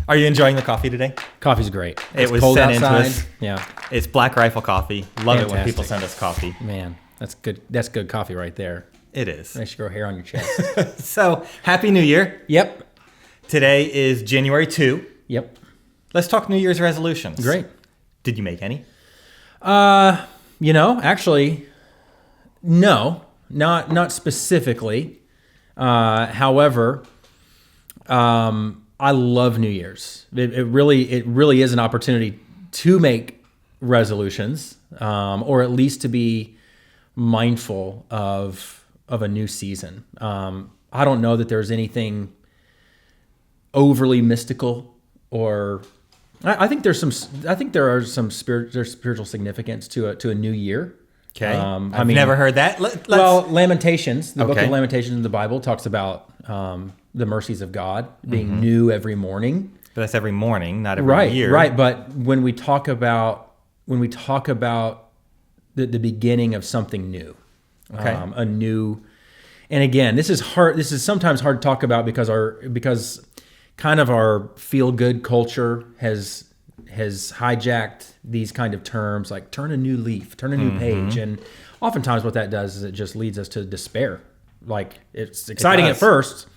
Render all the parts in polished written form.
Are you enjoying the coffee today? Coffee's great. It was sent into outside. us. Yeah, It's Black Rifle Coffee. Love it when Fantastic. people send us coffee. man, that's good. That's good coffee right there. It is. Makes you grow hair on your chest. So, Happy New Year. Yep. Today is January 2. Yep. Let's talk New Year's resolutions. Great. Did you make any? Actually, no, not specifically. However, I love New Year's. It really is an opportunity to make resolutions, or at least to be mindful of a new season. I don't know that there's anything overly mystical, or I think there's some spiritual significance to a new year. Okay. I've never heard that. Lamentations, the book Okay. of Lamentations in the Bible talks about the mercies of God being new every morning. But that's every morning, not every year. Right. But when we talk about the beginning of something new, Okay. a new, and again, this is hard. This is sometimes hard to talk about because kind of our feel good culture has hijacked these kind of terms like turn a new leaf, turn a new page, and oftentimes what that does is it just leads us to despair. Like it's exciting at first,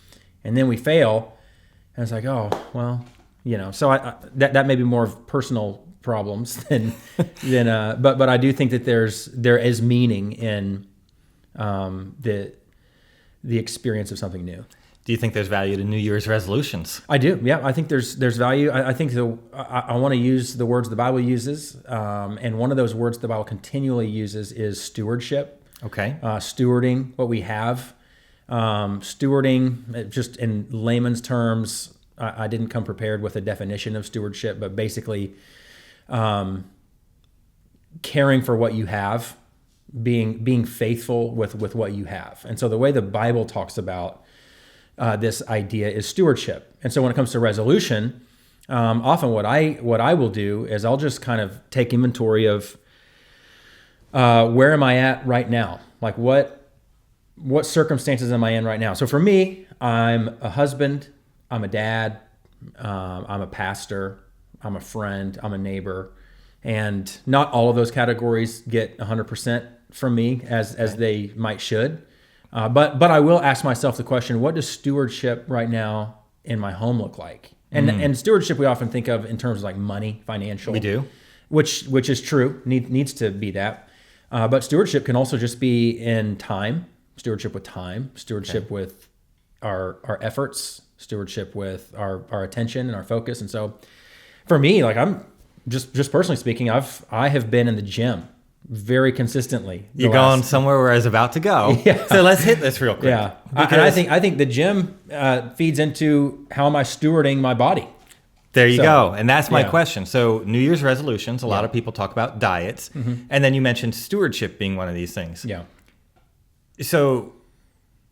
and then we fail, and it's like, oh well, So that may be more of personal problems than but I do think that there is meaning in the experience of something new. Do you think there's value to New Year's resolutions? I do. Yeah, I think there's value. I think I want to use the words the Bible uses, and one of those words the Bible continually uses is stewardship. Okay. Stewarding what we have. Stewarding, just in layman's terms, I didn't come prepared with a definition of stewardship, but basically caring for what you have, being faithful with what you have. And so the way the Bible talks about this idea is stewardship. And so when it comes to resolution, often what I will do is I'll just kind of take inventory of where am I at right now? Like what circumstances am I in right now? So for me, I'm a husband, I'm a dad, I'm a pastor, I'm a friend, I'm a neighbor, and not all of those categories get 100% from me as they might should. But I will ask myself the question: what does stewardship right now in my home look like? And stewardship we often think of in terms of like money, financial. We do, which is true. Needs to be that. But stewardship can also just be in time. Stewardship with time. Stewardship with our efforts. Stewardship with our attention and our focus. And so, for me, like I'm just personally speaking, I have been in the gym very consistently. You're going somewhere where I was about to go. Yeah. So let's hit this real quick. Yeah. And I think the gym feeds into how am I stewarding my body. There you go. And that's my Yeah. question. So New Year's resolutions, a lot of people talk about diets. And then you mentioned stewardship being one of these things. Yeah. So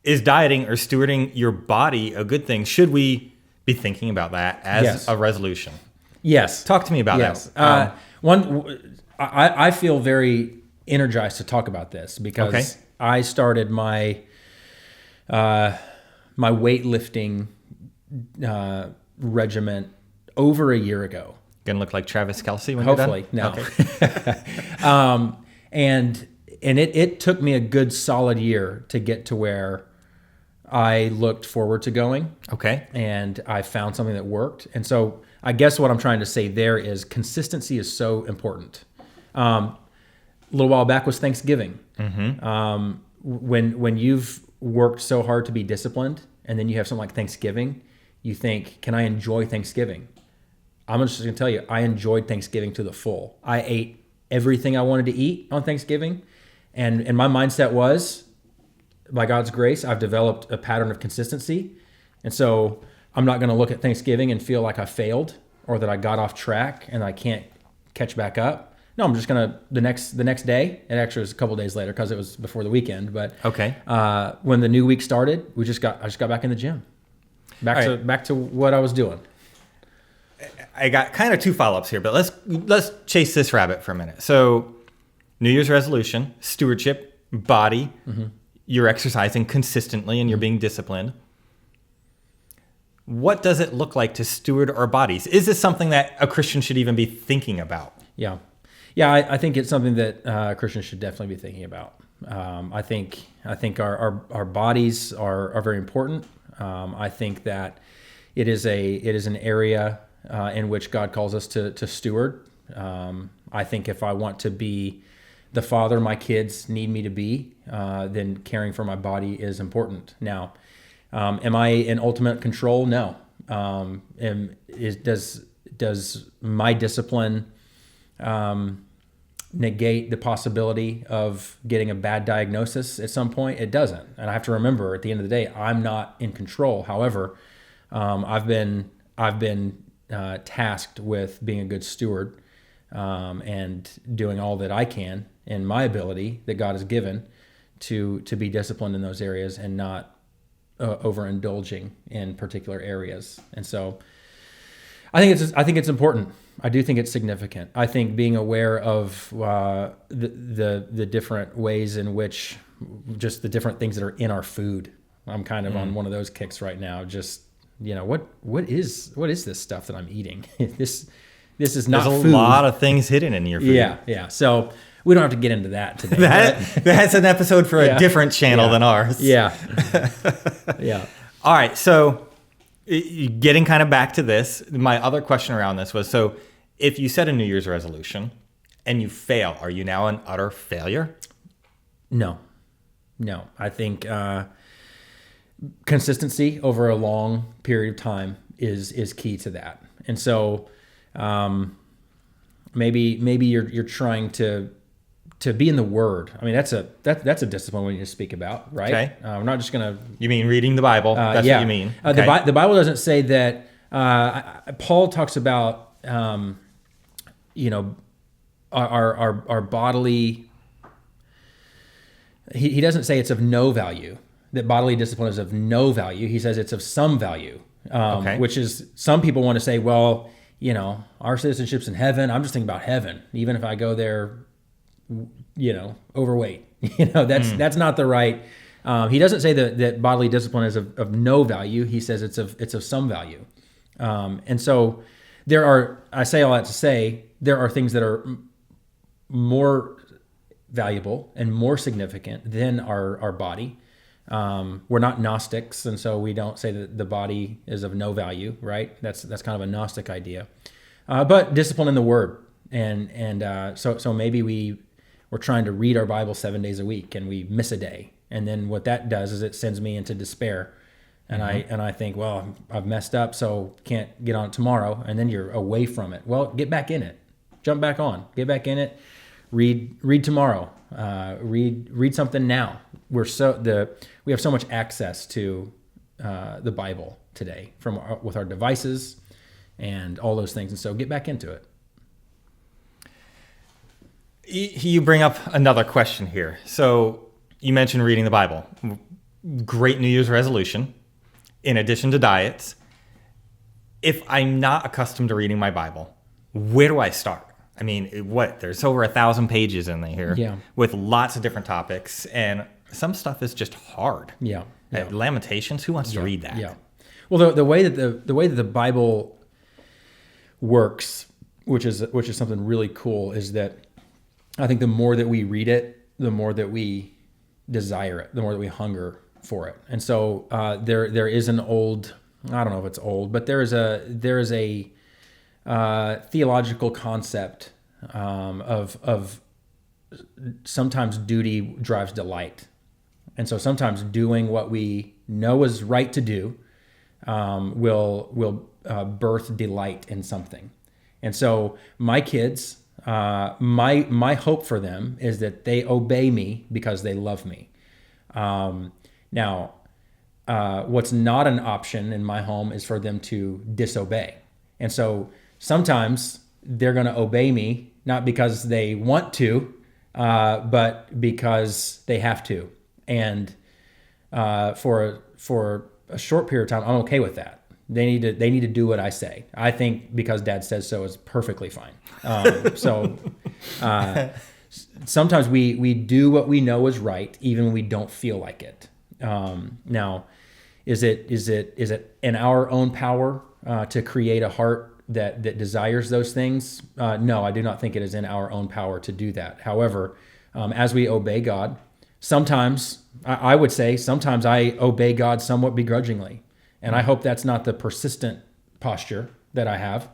is dieting or stewarding your body a good thing? Should we be thinking about that as Yes. a resolution? Yes. Talk to me about that. I feel very energized to talk about this because Okay. I started my weightlifting regiment over a year ago. Gonna look like Travis Kelce when Hopefully, you're done? no. Okay. And it took me a good solid year to get to where I looked forward to going. Okay. And I found something that worked. And so I guess what I'm trying to say there is consistency is so important. A little while back was Thanksgiving. When you've worked so hard to be disciplined and then you have something like Thanksgiving, you think, can I enjoy Thanksgiving? I'm just going to tell you, I enjoyed Thanksgiving to the full. I ate everything I wanted to eat on Thanksgiving. And my mindset was, by God's grace, I've developed a pattern of consistency. And so I'm not going to look at Thanksgiving and feel like I failed or that I got off track and I can't catch back up. No, I'm just going to, the next day, it actually was a couple days later because it was before the weekend. But okay. When the new week started, I just got back in the gym. Back to what I was doing. I got kind of two follow-ups here, but let's chase this rabbit for a minute. So New Year's resolution, stewardship, body, you're exercising consistently and you're being disciplined. what does it look like to steward our bodies? Is this something that a Christian should even be thinking about? Yeah. Yeah, I think it's something that Christians should definitely be thinking about. I think our bodies are very important. I think that it is an area in which God calls us to steward. I think if I want to be the father my kids need me to be, then caring for my body is important. Now, am I in ultimate control? No. Does my discipline negate the possibility of getting a bad diagnosis at some point? It doesn't. And I have to remember at the end of the day, I'm not in control. However, I've been tasked with being a good steward and doing all that I can in my ability that God has given to be disciplined in those areas and not overindulging in particular areas. And so I think it's important. I do think it's significant. I think being aware of the different ways in which just the different things that are in our food. I'm kind of on one of those kicks right now. Just, what is this stuff that I'm eating? This is not There's a food. lot of things hidden in your food. Yeah. So we don't have to get into that today. That's an episode for a different channel than ours. Yeah. All right. So getting kind of back to this, my other question around this was, so if you set a New Year's resolution and you fail, are you now an utter failure? No. I think consistency over a long period of time is key to that. And so maybe you're trying to be in the Word. I mean, that's a discipline we need to speak about, right? Okay. We're not just going to. You mean reading the Bible? That's what you mean. Okay. The Bible doesn't say that. Paul talks about our bodily. He doesn't say it's of no value. That bodily discipline is of no value. He says it's of some value. Which is, some people want to say, well, our citizenship's in heaven. I'm just thinking about heaven. Even if I go there, overweight, that's not the right. He doesn't say that bodily discipline is of no value. He says it's of some value. And so I say all that to say, there are things that are more valuable and more significant than our body. We're not Gnostics, and so we don't say that the body is of no value, right? That's kind of a Gnostic idea. But discipline in the Word, and so maybe we're trying to read our Bible 7 days a week, and we miss a day, and then what that does is it sends me into despair, and I think, well, I've messed up, so can't get on it tomorrow, and then you're away from it. Well, get back in it, jump back on, get back in it, read tomorrow, read something now. We have so much access to the Bible today with our devices and all those things, and so get back into it. You bring up another question here. So you mentioned reading the Bible. Great New Year's resolution. In addition to diets, if I'm not accustomed to reading my Bible, where do I start? I mean, there's over 1,000 pages in here with lots of different topics, and some stuff is just hard. Yeah. Lamentations, who wants to read that? Yeah. Well, the way that the Bible works, which is something really cool, is that I think the more that we read it, the more that we desire it, the more that we hunger for it. And so there is an old, I don't know if it's old, but there is a theological concept of sometimes duty drives delight. And so sometimes doing what we know is right to do will birth delight in something. And so my kids, my hope for them is that they obey me because they love me. Now, what's not an option in my home is for them to disobey. And so sometimes they're going to obey me, not because they want to, but because they have to. And for a short period of time, I'm okay with that. They need to do what I say. I think because Dad says so is perfectly fine. Sometimes we do what we know is right, even when we don't feel like it. Now, Is it in our own power to create a heart that desires those things? No, I do not think it is in our own power to do that. However, as we obey God, sometimes I would say sometimes I obey God somewhat begrudgingly, and I hope that's not the persistent posture that I have.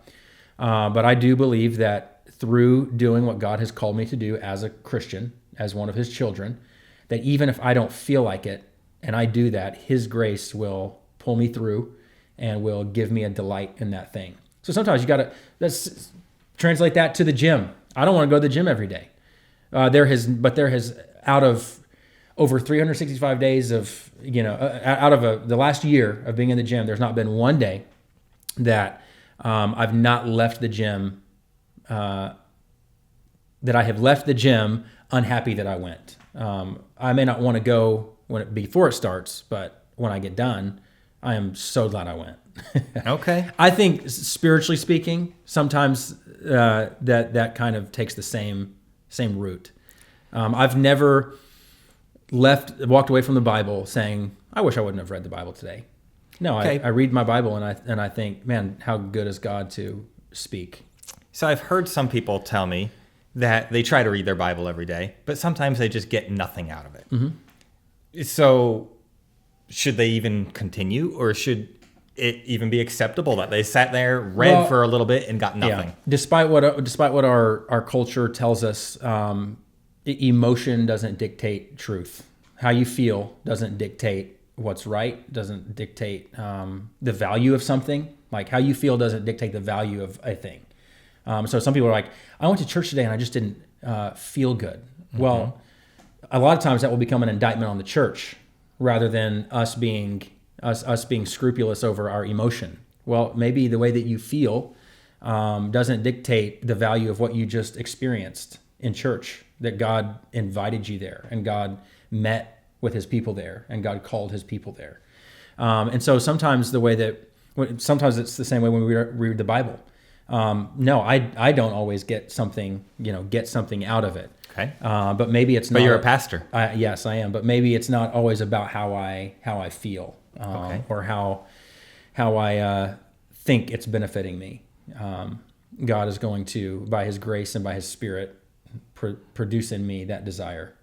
But I do believe that through doing what God has called me to do as a Christian, as one of His children, that even if I don't feel like it, and I do that, His grace will pull me through and will give me a delight in that thing. So sometimes you got to, let's translate that to the gym. I don't want to go to the gym every day. There has out of over 365 days of, out of the last year of being in the gym, there's not been one day that I've not left the gym, that I have left the gym unhappy that I went. I may not want to go before it starts, but when I get done, I am so glad I went. Okay. I think spiritually speaking, sometimes that kind of takes the same route. I've never walked away from the Bible saying, I wish I wouldn't have read the Bible today. No, okay. I read my Bible and I think, man, how good is God to speak? So I've heard some people tell me that they try to read their Bible every day, but sometimes they just get nothing out of it. Mm-hmm. So should they even continue, or should it even be acceptable that they sat there, read for a little bit, and got nothing? Yeah. Despite what our culture tells us, emotion doesn't dictate truth. How you feel doesn't dictate what's right, doesn't dictate the value of something. Like how you feel doesn't dictate the value of a thing. So some people are like, I went to church today and I just didn't feel good. Mm-hmm. Well, a lot of times that will become an indictment on the church rather than us being scrupulous over our emotion. Well, maybe the way that you feel doesn't dictate the value of what you just experienced in church, that God invited you there and God met with His people there and God called His people there. And so sometimes sometimes it's the same way when we read the Bible. No, I don't always get something out of it. Okay. But maybe it's not. But you're a pastor. Yes, I am. But maybe it's not always about how I feel or how I think it's benefiting me. God is going to, by His grace and by His Spirit, produce in me that desire.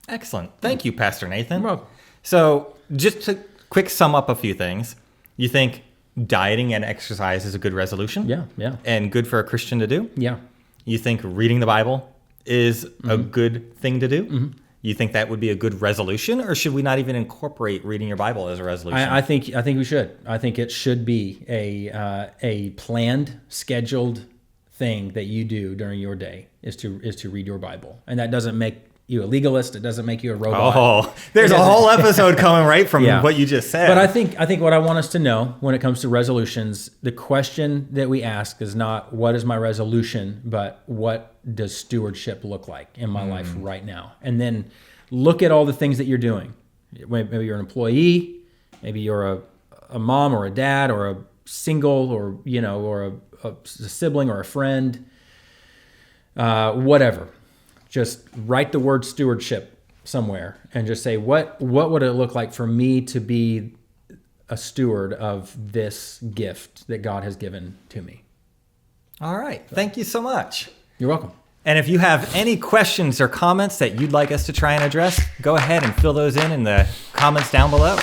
Excellent. Thank you, Pastor Nathan. You're welcome. So just to quick sum up a few things, you think dieting and exercise is a good resolution? Yeah. And good for a Christian to do? Yeah. You think reading the Bible is a good thing to do? Mm-hmm. You think that would be a good resolution, or should we not even incorporate reading your Bible as a resolution? I think we should. I think it should be a planned, scheduled thing that you do during your day is to read your Bible, and that doesn't make you a legalist. It doesn't make you a robot. Oh, there's a whole episode coming right from what you just said. But I think what I want us to know when it comes to resolutions, the question that we ask is not what is my resolution, but what does stewardship look like in my life right now? And then look at all the things that you're doing. Maybe you're an employee, maybe you're a mom or a dad or a single or a sibling or a friend, whatever. Just write the word stewardship somewhere and just say, what would it look like for me to be a steward of this gift that God has given to me? All right. Thank you so much. You're welcome. And if you have any questions or comments that you'd like us to try and address, go ahead and fill those in the comments down below.